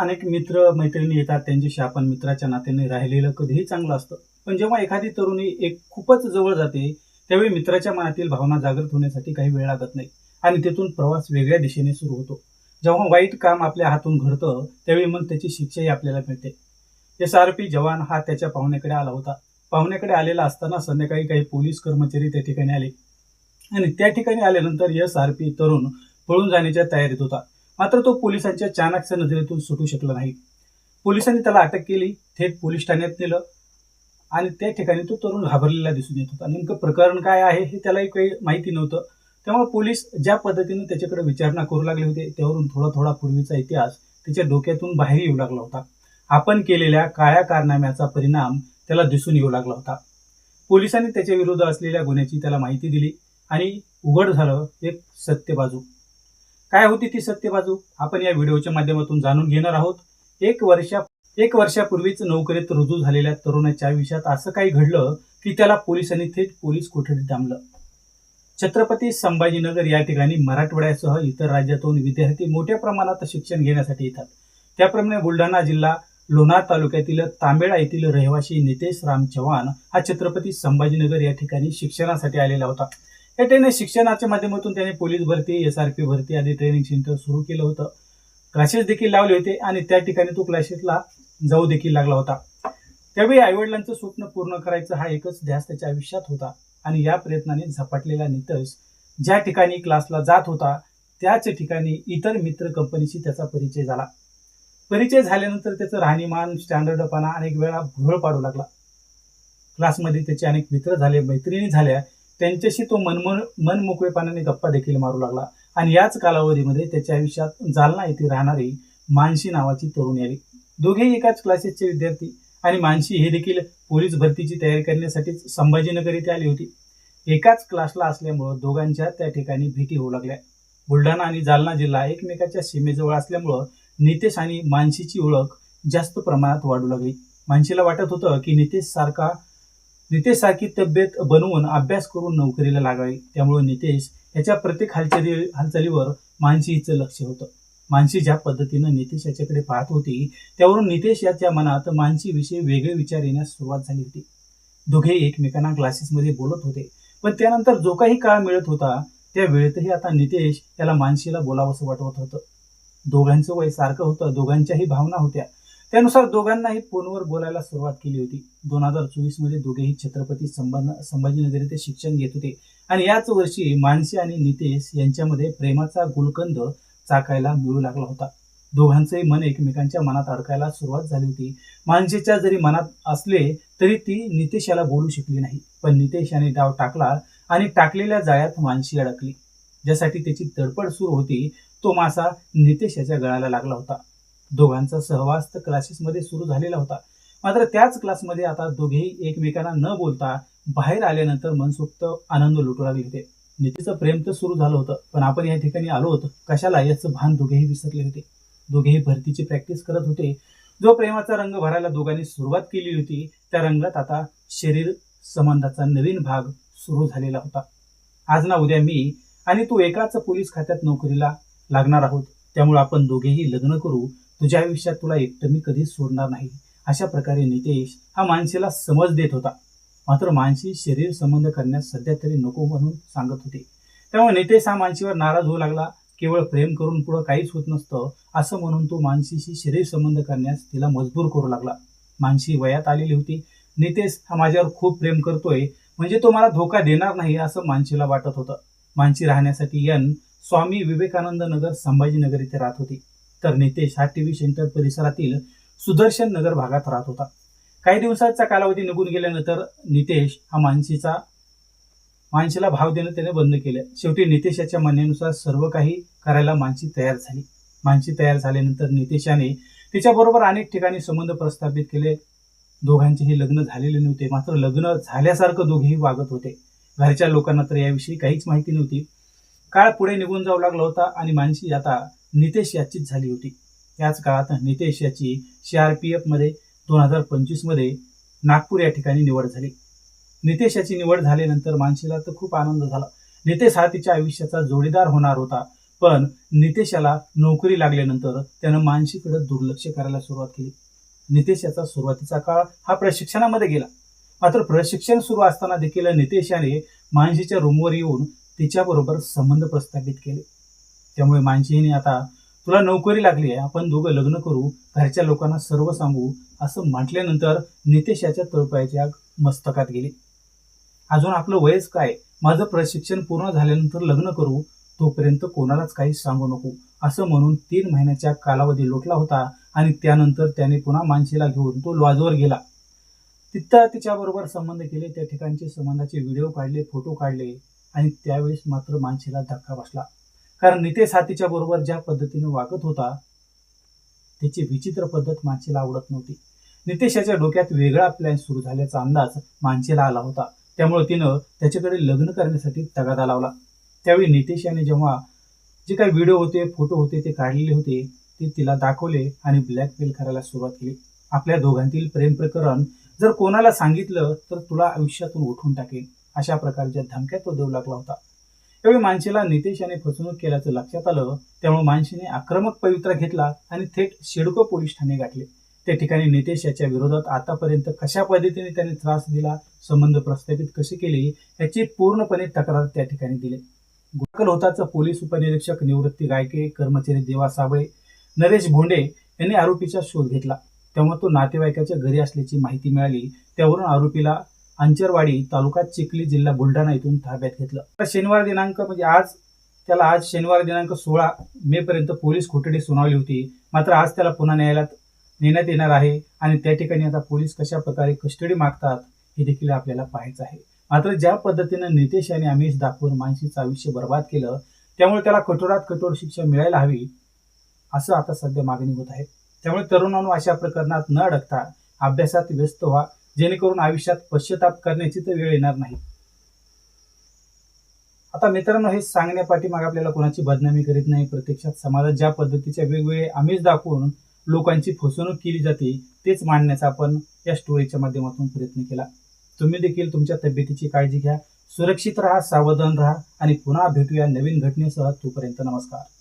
अनेक मित्र मैत्रिणी येतात, त्यांच्याशी आपण मित्राच्या नात्याने राहिलेलं कधीही चांगलं असतं. पण जेव्हा एखादी तरुणी एक खूपच जवळ जाते, त्यावेळी मित्राच्या मनातील भावना जागृत होण्यासाठी काही वेळ लागत नाही आणि तिथून प्रवास वेगळ्या दिशेने सुरू होतो. जेव्हा वाईट काम आपल्या हातून घडतं, त्यावेळी मग त्याची शिक्षाही आपल्याला मिळते. SRP जवान हा त्याच्या पाहुण्याकडे आला होता. पाहुण्याकडे आलेला असताना संध्याकाळी काही पोलीस कर्मचारी त्या ठिकाणी आले आणि त्या ठिकाणी आल्यानंतर SRP तरुण पळून जाण्याच्या तयारीत होता. मात्र तो पोलिसांच्या चाणक्य नजरेतून सुटू शकला नाही. पोलिसांनी त्याला अटक केली, थेट पोलीस ठाण्यात नेलं आणि त्या ठिकाणी तो तरुण घाबरलेला दिसून येत होता. नेमकं प्रकरण काय आहे हे त्यालाही काही माहिती नव्हतं. तेव्हा पोलीस ज्या पद्धतीने त्याच्याकडे विचारणा करू लागले होते, त्यावरून थोडा थोडा पूर्वीचा इतिहास त्याच्या डोक्यातून बाहेर येऊ लागला होता. आपण केलेल्या काळ्या कारनाम्याचा परिणाम त्याला दिसून येऊ लागला होता. पोलिसांनी त्याच्या विरुद्ध असलेल्या गुन्ह्याची त्याला माहिती दिली आणि उघड झालं एक सत्य बाजू. काय होती ती सत्य बाजू आपण या व्हिडिओच्या माध्यमातून जाणून घेणार आहोत. एक वर्षापूर्वीच नोकरीत रुजू झालेल्या तरुणाच्या आयुष्यात असं काही घडलं की त्याला पोलिसांनी थेट पोलीस कोठडीत डांबलं. छत्रपती संभाजीनगर या ठिकाणी मराठवाड्यासह इतर राज्यातून विद्यार्थी मोठ्या प्रमाणात शिक्षण घेण्यासाठी येतात. त्याप्रमाणे बुलढाणा जिल्हा लोणार तालुक्यातील तांबेळा येथील रहिवासी नितेश राम चव्हाण हा छत्रपती संभाजीनगर या ठिकाणी शिक्षणासाठी आलेला होता. या ठिकाणी शिक्षणाच्या माध्यमातून त्याने पोलीस भरती, SRP भरती आदी ट्रेनिंग सेंटर सुरू केलं होतं. क्लासेस देखील लावले होते आणि त्या ठिकाणी तो क्लासेसला जाऊ देखील लागला होता. त्यावेळी आईवडिलांचं स्वप्न पूर्ण करायचं हा एकच ध्यास त्याच्या आयुष्यात होता आणि या प्रयत्नाने झपाटलेला नितेश ज्या ठिकाणी क्लासला जात होता त्याच ठिकाणी इतर मित्र कंपनीशी त्याचा परिचय झाला. परिचय झाल्यानंतर त्याचं राहणीमान, स्टँडर्डपणा अनेक वेळा भुरळ पाडू लागला. क्लासमध्ये त्याचे अनेक मित्र झाले, मैत्रिणी झाल्या. त्यांच्याशी तो मनमोकळेपणाने गप्पा देखील मारू लागला आणि याच कालावधीमध्ये त्याच्या आयुष्यात जालना येथे राहणारी मानसी नावाची तरुणी आली. दोघेही एकाच क्लासेसचे विद्यार्थी आणि मानसी हे देखील पोलीस भरतीची तयारी करण्यासाठीच संभाजीनगर येथे आली होती. एकाच क्लासला असल्यामुळं दोघांच्या त्या ठिकाणी भेटी होऊ लागल्या. बुलढाणा आणि जालना जिल्हा एकमेकाच्या सीमेजवळ असल्यामुळं नितेश आणि मानसीची ओळख जास्त प्रमाणात वाढू लागली. मानसीला वाटत होतं की नितेशसारखी तब्येत बनवून अभ्यास करून नोकरीला लागावी. त्यामुळे नितेश याच्या प्रत्येक हालचालीवर मानसी हिचं लक्ष होतं. मानसी ज्या पद्धतीनं नितेश याच्याकडे पाहत होती त्यावरून नितेश याच्या मनात मानसीविषयी वेगळे विचार येण्यास सुरुवात झाली होती. दोघे एकमेकांना क्लासेसमध्ये बोलत होते, पण त्यानंतर जो काही काळ मिळत होता त्या वेळेतही आता नितेश याला मानसीला बोलावंसं वाटत होतं. दोघांचं वय सारखं होतं, दोघांच्याही भावना होत्या. त्यानुसार दोघांनाही फोनवर बोलायला सुरुवात केली होती. 2024 मध्ये दोघेही छत्रपती संभाजीनगर येथे शिक्षण घेत होते आणि याच वर्षी मानसी आणि नितेश यांच्यामध्ये प्रेमाचा गुलकंद चाकायला मिळू लागला होता. दोघांचंही मन एकमेकांच्या मनात अडकायला सुरुवात झाली होती. मानसीच्या जरी मनात असले तरी ती नितेश याला बोलू शकली नाही. पण नितेश याने डाव टाकला आणि टाकलेल्या जाळ्यात मानसी अडकली. ज्यासाठी त्याची तडफड सुरू होती तो मासा नितेश याच्या गळाला लागला होता. दोघांचा सहवास तर क्लासेसमध्ये सुरू झालेला होता. मात्र त्याच क्लासमध्ये आता दोघेही एकमेकांना न बोलता बाहेर आल्यानंतर मनसोक्त आनंद लुटू लागले होते. नितेशचं प्रेम तर सुरू झालं होतं, पण आपण या ठिकाणी आलो होतो कशाला याचं भान दोघेही विसरले होते. दोघेही भरतीची प्रॅक्टिस करत होते. जो प्रेमाचा रंग भरायला दोघांनी सुरुवात केली होती त्या रंगात आता शरीर संबंधाचा नवीन भाग सुरू झालेला होता. आज ना उद्या मी आणि तू एकाच पोलीस खात्यात नोकरीला लागणार आहोत. त्यामुळे आपण दोघेही लग्न करू. तुझ्या आयुष्यात तुला एकटं मी कधीच सोडणार नाही. अशा प्रकारे नितेश हा मानसीला समज देत होता. मात्र मानसी शरीर संबंध करण्यास सध्या तरी नको म्हणून सांगत होती. त्यामुळे नितेश हा मानसीवर नाराज होऊ लागला. केवळ प्रेम करून पुढं काहीच होत नसतं असं म्हणून तो मानसीशी शरीर संबंध करण्यास तिला मजबूर करू लागला. मानसी वयात आलेली होती. नितेश हा माझ्यावर खूप प्रेम करतोय म्हणजे तो मला धोका देणार नाही असं मानसीला वाटत होतं. मानसी राहण्यासाठी स्वामी विवेकानंद नगर संभाजीनगर इथे राहत होती, तर नितेश हा TV सेंटर परिसरातील सुदर्शन नगर भागात राहत होता. काही दिवसाचा कालावधी निघून गेल्यानंतर नितेश हा मानसीला भाव देणं त्याने बंद केलं. शेवटी नितेश याच्या म्हणण्यानुसार सर्व काही करायला मानसी तयार झाली. मानसी तयार झाल्यानंतर नितेशाने तिच्याबरोबर अनेक ठिकाणी संबंध प्रस्थापित केले. दोघांचेही लग्न झालेले नव्हते, मात्र लग्न झाल्यासारखं दोघेही वागत होते. घरच्या लोकांना तर याविषयी काहीच माहिती नव्हती. काळ पुढे निघून जाऊ लागला होता आणि मानसी आता नितेश याचीच झाली होती. याच काळात नितेश याची CRPF मध्ये 2025 मध्ये नागपूर या ठिकाणी निवड झाली. नितेश याची निवड झाल्यानंतर मानसीला तर खूप आनंद झाला. नितेश हा तिच्या आयुष्याचा जोडीदार होणार होता. पण नितेशाला नोकरी लागल्यानंतर त्यानं मानशीकडे दुर्लक्ष करायला सुरुवात केली. नितेशाचा सुरुवातीचा काळ हा प्रशिक्षणामध्ये गेला. मात्र प्रशिक्षण सुरू असताना देखील नितेशाने मानशीच्या रूमवर येऊन तिच्याबरोबर संबंध प्रस्थापित केले. त्यामुळे मानशीने आता तुला नोकरी लागली आहे, आपण दोघं लग्न करू, घरच्या लोकांना सर्व सांगू असं म्हटल्यानंतर नितेशाच्या तळपायाची आग मस्तकात गेली. अजून आपलं वयच काय, माझं प्रशिक्षण पूर्ण झाल्यानंतर लग्न करू, तोपर्यंत कोणालाच काही सांगू नको असं म्हणून 3 महिन्याचा कालावधी लोटला होता. आणि त्यानंतर त्याने पुन्हा मानशीला घेऊन तो लॉजवर गेला. तिथं तिच्याबरोबर संबंध केले, त्या ठिकाणचे संबंधाचे व्हिडिओ काढले, फोटो काढले. आणि त्यावेळेस मात्र मानशीला धक्का बसला. कारण नितेश हा तिच्याबरोबर ज्या पद्धतीने वागत होता त्याची विचित्र पद्धत मानशीला आवडत नव्हती. नितेशाच्या डोक्यात वेगळा प्लॅन सुरू झाल्याचा अंदाज मानशीला आला होता. त्यामुळे तिनं त्याच्याकडे लग्न करण्यासाठी तगादा लावला. त्यावेळी नितेशाने जेव्हा जे काही व्हिडिओ होते, फोटो होते ते काढलेले होते ते तिला दाखवले आणि ब्लॅकमेल करायला सुरुवात केली. आपल्या दोघांतील प्रेम प्रकरण जर कोणाला सांगितलं तर तुला आयुष्यातून उठून टाकेल अशा प्रकारच्या धमक्या तो देऊ लागला होता. त्यावेळी मानशीला नितेशाने फसवणूक केल्याचं लक्षात आलं. त्यामुळे मानशीने आक्रमक पवित्रा घेतला आणि थेट सिडको पोलीस ठाणे गाठले. त्या ठिकाणी नितेशाच्या विरोधात आतापर्यंत कशा पद्धतीने त्याने त्रास दिला, संबंध प्रस्थापित कसे केले याची पूर्णपणे तक्रार त्या ठिकाणी दिली. गुडकल होताचा पोलीस उपनिरीक्षक निवृत्ती गायके, कर्मचारी देवा साबळे, नरेश भोंडे यांनी आरोपीचा शोध घेतला. तेव्हा तो नातेवाईकाच्या घरी असल्याची माहिती मिळाली. त्यावरून आरोपीला अंचरवाडी, तालुका चिखली, जिल्हा बुलढाणा येथून ताब्यात घेतलं. शनिवार दिनांक म्हणजे आज शनिवार दिनांक 16 मे पर्यंत पोलीस कोठडी सुनावली होती. मात्र आज त्याला पुन्हा न्यायालयात नेण्यात येणार आहे. आणि त्या ठिकाणी आता पोलीस कशा प्रकारे कस्टडी मागतात हे देखील आपल्याला पाहायचं आहे. मात्र ज्या पद्धतीनं नितेशाने आमिष दाखवून मानशीचं आयुष्य बर्बाद केलं, त्यामुळे त्याला कठोरात कठोर शिक्षा मिळायला हवी असं आता सध्या मागणी होत आहे. त्यामुळे तरुणांनो, अशा प्रकरणात न अडकता अभ्यासात व्यस्त व्हा, जेणेकरून आयुष्यात पश्चाताप करण्याची तर वेळ येणार नाही. आता मित्रांनो, हे सांगण्यापाठीमागे आपल्याला कोणाची बदनामी करीत नाही. प्रत्यक्षात समाजात ज्या पद्धतीच्या वेगवेगळे आमिष दाखवून लोकांची फसवणूक केली जाते तेच मांडण्याचा आपण या स्टोरीच्या माध्यमातून प्रयत्न केला. तुम्ही देखील तुमच्या तब्येतीची काळजी घ्या, सुरक्षित राहा, सावधान राहा आणि पुन्हा भेटूया नवीन घटनेसह. तोपर्यंत नमस्कार.